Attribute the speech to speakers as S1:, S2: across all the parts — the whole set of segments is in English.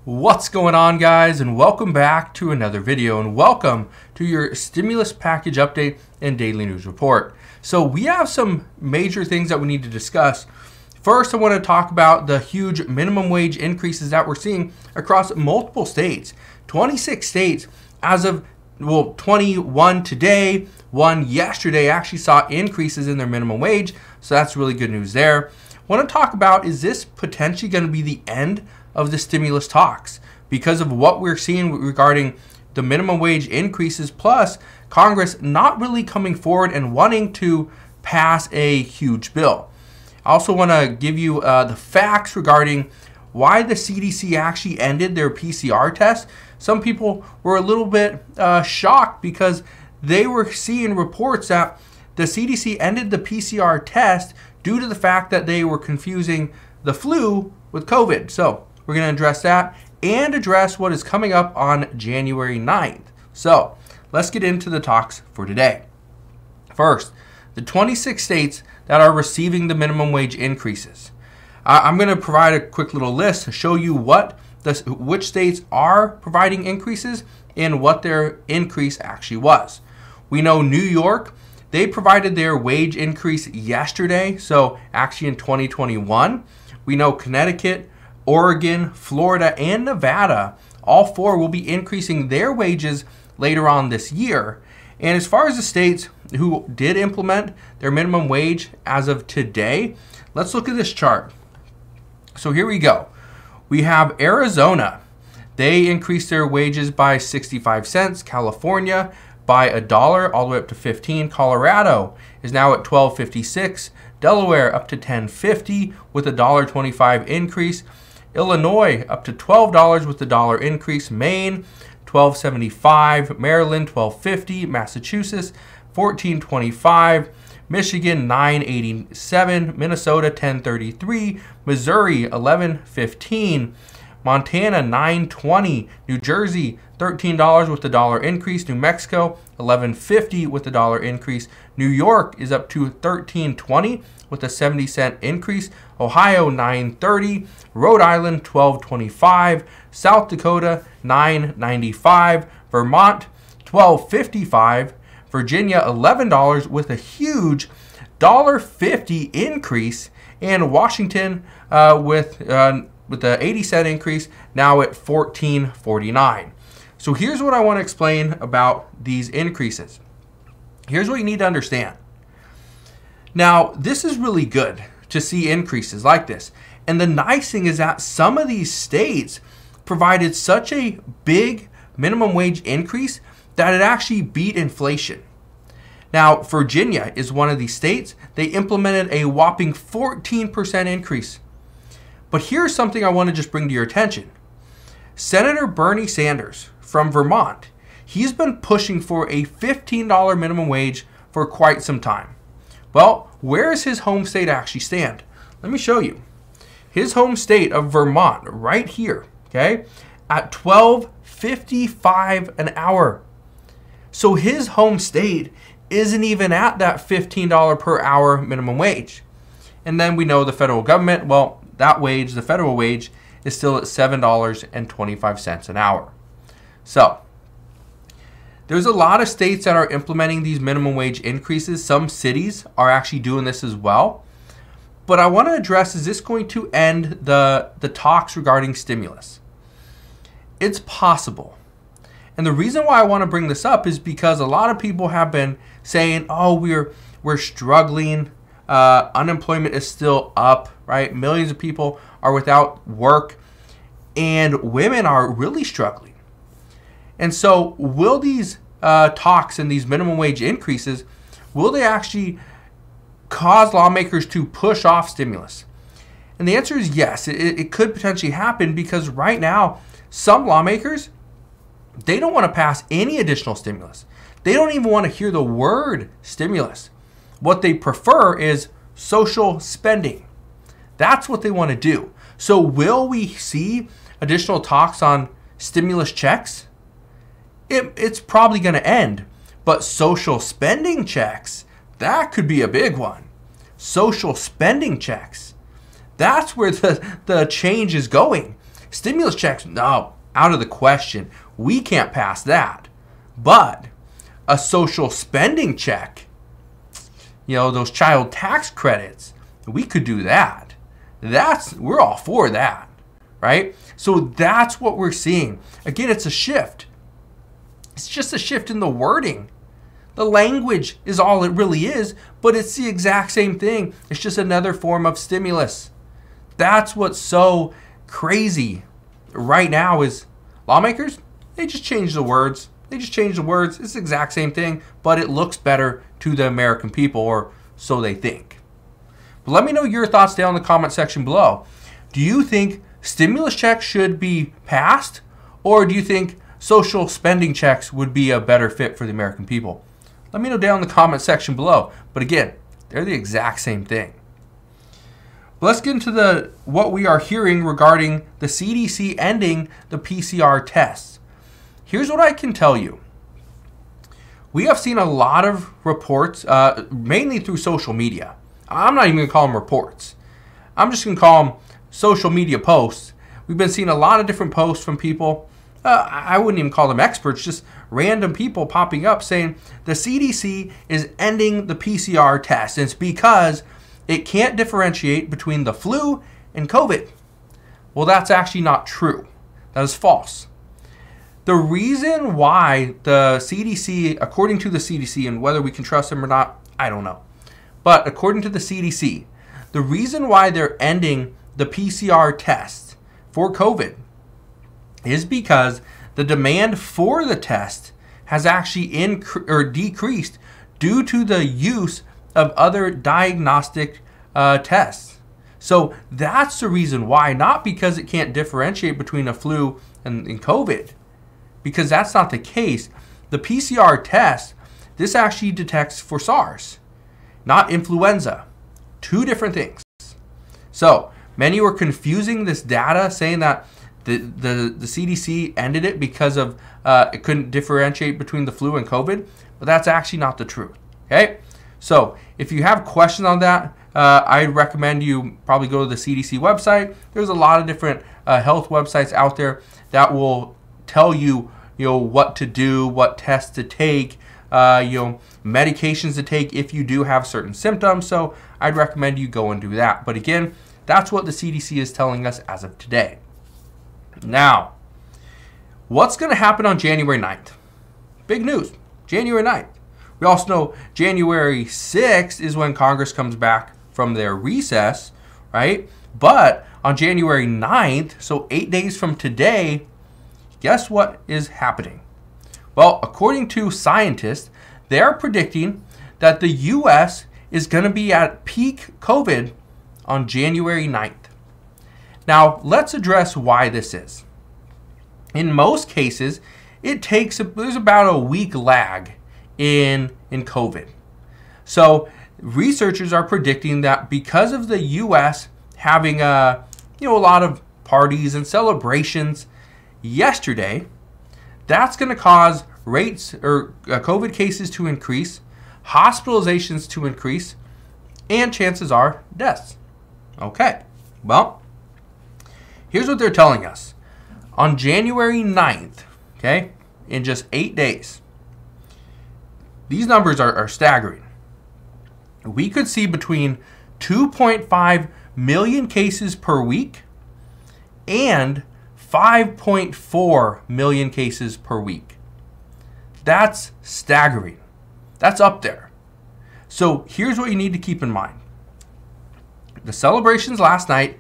S1: What's going on, guys, and welcome back to another video, and welcome to your stimulus package update and daily news report. So we have some major things that we need to discuss. First, I want to talk about the huge minimum wage increases that we're seeing across multiple states. 26 states as of 21 today, one yesterday actually saw increases in their minimum wage, so that's really good news there. What I want to talk about is this potentially going to be the end of the stimulus talks because of what we're seeing regarding the minimum wage increases, plus Congress not really coming forward and wanting to pass a huge bill. I also want to give you the facts regarding why the CDC actually ended their PCR test. Some people were a little bit shocked because they were seeing reports that the CDC ended the PCR test due to the fact that they were confusing the flu with COVID. So we're going to address that and address what is coming up on January 9th. So let's get into the talks for today. First, the 26 states that are receiving the minimum wage increases. I'm going to provide a quick little list to show you which states are providing increases and what their increase actually was. We know New York, they provided their wage increase yesterday, so actually in 2021. We know Connecticut, Oregon, Florida, and Nevada, all four will be increasing their wages later on this year. And as far as the states who did implement their minimum wage as of today, let's look at this chart. So here we go. We have Arizona. They increased their wages by 65 cents. California by $1 all the way up to 15. Colorado is now at $12.56. Delaware up to $10.50 with a $1.25 increase. Illinois up to $12 with the $1 increase. Maine $12.75. Maryland $12.50. Massachusetts $14.25. Michigan $9.87. Minnesota $10.33. Missouri $11.15. Montana $9.20. New Jersey $13 with the $1 increase. New Mexico $11.50 with the $1 increase. New York is up to $13.20 with a 70-cent increase. Ohio $9.30. Rhode Island $12.25. South Dakota $9.95. Vermont $12.55. Virginia $11 with a huge $1.50 increase. And Washington with the 80-cent increase now at $14.49. So here's what I want to explain about these increases. Here's what you need to understand. Now, this is really good to see increases like this. And the nice thing is that some of these states provided such a big minimum wage increase that it actually beat inflation. Now, Virginia is one of these states. They implemented a whopping 14% increase. But here's something I want to just bring to your attention. Senator Bernie Sanders from Vermont, he's been pushing for a $15 minimum wage for quite some time. Well, where does his home state actually stand? Let me show you. His home state of Vermont, right here, okay, at $12.55 an hour. So his home state isn't even at that $15 per hour minimum wage. And then we know the federal government, well, that wage, the federal wage, is still at $7.25 an hour. So there's a lot of states that are implementing these minimum wage increases. Some cities are actually doing this as well. But I want to address, is this going to end the talks regarding stimulus? It's possible. And the reason why I want to bring this up is because a lot of people have been saying, oh, we're struggling. Unemployment is still up, right? Millions of people are without work, and women are really struggling. And so will these talks and these minimum wage increases, will they actually cause lawmakers to push off stimulus? And the answer is yes. It could potentially happen because right now, some lawmakers, they don't want to pass any additional stimulus. They don't even want to hear the word stimulus. What they prefer is social spending. That's what they want to do. So will we see additional talks on stimulus checks? It's probably going to end. But social spending checks, that could be a big one. Social spending checks. That's where the change is going. Stimulus checks, no, out of the question. We can't pass that. But a social spending check, those child tax credits, we could do that. We're all for that, right? So that's what we're seeing. Again, it's a shift. It's just a shift in the wording. The language is all it really is, but it's the exact same thing. It's just another form of stimulus. That's what's so crazy right now is lawmakers, they just change the words. It's the exact same thing, but it looks better to the American people, or so they think. But let me know your thoughts down in the comment section below. Do you think stimulus checks should be passed, or do you think social spending checks would be a better fit for the American people? Let me know down in the comment section below. But again, they're the exact same thing. But let's get into what we are hearing regarding the CDC ending the PCR tests. Here's what I can tell you. We have seen a lot of reports, mainly through social media. I'm not even going to call them reports. I'm just going to call them social media posts. We've been seeing a lot of different posts from people. I wouldn't even call them experts, just random people popping up saying the CDC is ending the PCR test. And it's because it can't differentiate between the flu and COVID. Well, that's actually not true. That is false. The reason why the CDC, according to the CDC, and whether we can trust them or not, I don't know. But according to the CDC, the reason why they're ending the PCR test for COVID is because the demand for the test has actually decreased due to the use of other diagnostic tests. So that's the reason why, not because it can't differentiate between a flu and COVID, because that's not the case. The PCR test, this actually detects for SARS, not influenza. Two different things. So many were confusing this data, saying that the CDC ended it because of it couldn't differentiate between the flu and COVID, but that's actually not the truth. Okay, so if you have questions on that, I recommend you probably go to the CDC website. There's a lot of different health websites out there that will tell you, what to do, what tests to take, medications to take if you do have certain symptoms. So I'd recommend you go and do that. But again, that's what the CDC is telling us as of today. Now, what's going to happen on January 9th? Big news, January 9th. We also know January 6th is when Congress comes back from their recess, right? But on January 9th, so 8 days from today, guess what is happening? Well, according to scientists, they're predicting that the U.S. is going to be at peak COVID on January 9th. Now, let's address why this is. In most cases, there's about a week lag in COVID. So researchers are predicting that because of the U.S. having a lot of parties and celebrations yesterday, that's going to cause rates or COVID cases to increase, hospitalizations to increase, and chances are deaths. Okay, well, here's what they're telling us. On January 9th, okay, in just 8 days, these numbers are staggering. We could see between 2.5 million cases per week and 5.4 million cases per week. That's staggering. That's up there. So here's what you need to keep in mind. The celebrations last night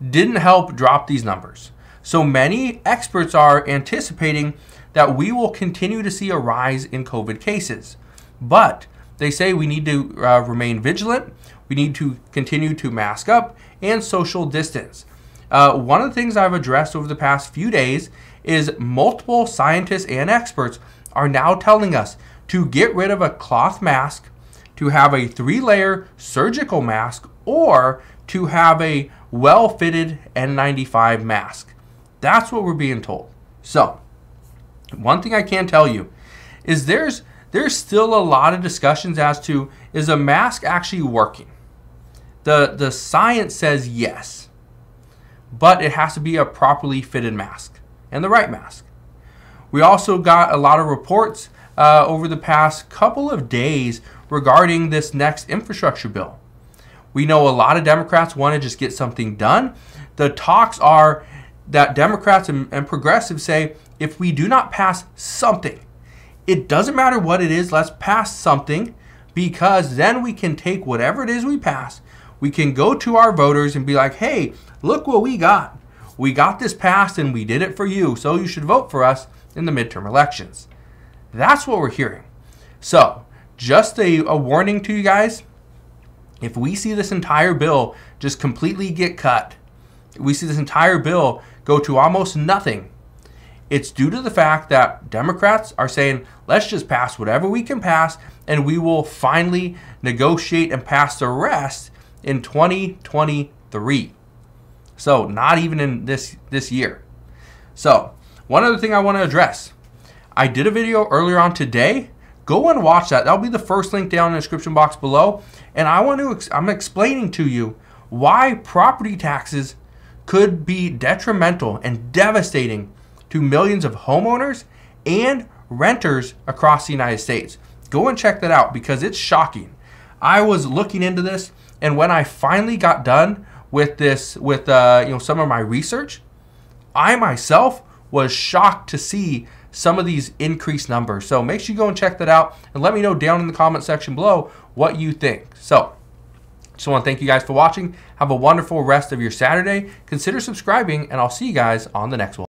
S1: didn't help drop these numbers. So many experts are anticipating that we will continue to see a rise in COVID cases. But they say we need to remain vigilant. We need to continue to mask up and social distance. One of the things I've addressed over the past few days is multiple scientists and experts are now telling us to get rid of a cloth mask, to have a 3-layer surgical mask, or to have a well-fitted N95 mask. That's what we're being told. So, one thing I can tell you is there's still a lot of discussions as to, is a mask actually working? The science says yes. but it has to be a properly fitted mask and the right mask. We also got a lot of reports over the past couple of days regarding this next infrastructure bill. We know a lot of Democrats want to just get something done. The talks are that Democrats and progressives say, if we do not pass something, it doesn't matter what it is, let's pass something, because then we can take whatever it is we pass, we can go to our voters and be like, hey, look what we got. We got this passed and we did it for you, so you should vote for us in the midterm elections. That's what we're hearing. So, just a warning to you guys, if we see this entire bill just completely get cut, we see this entire bill go to almost nothing, it's due to the fact that Democrats are saying, let's just pass whatever we can pass, and we will finally negotiate and pass the rest in 2023. So not even in this year. So one other thing I want to address. I did a video earlier on today. Go and watch that. That'll be the first link down in the description box below. And I'm explaining to you why property taxes could be detrimental and devastating to millions of homeowners and renters across the United States. Go and check that out because it's shocking. I was looking into this, and when I finally got done with this, with some of my research, I myself was shocked to see some of these increased numbers. So make sure you go and check that out and let me know down in the comment section below what you think. So just want to thank you guys for watching. Have a wonderful rest of your Saturday. Consider subscribing, and I'll see you guys on the next one.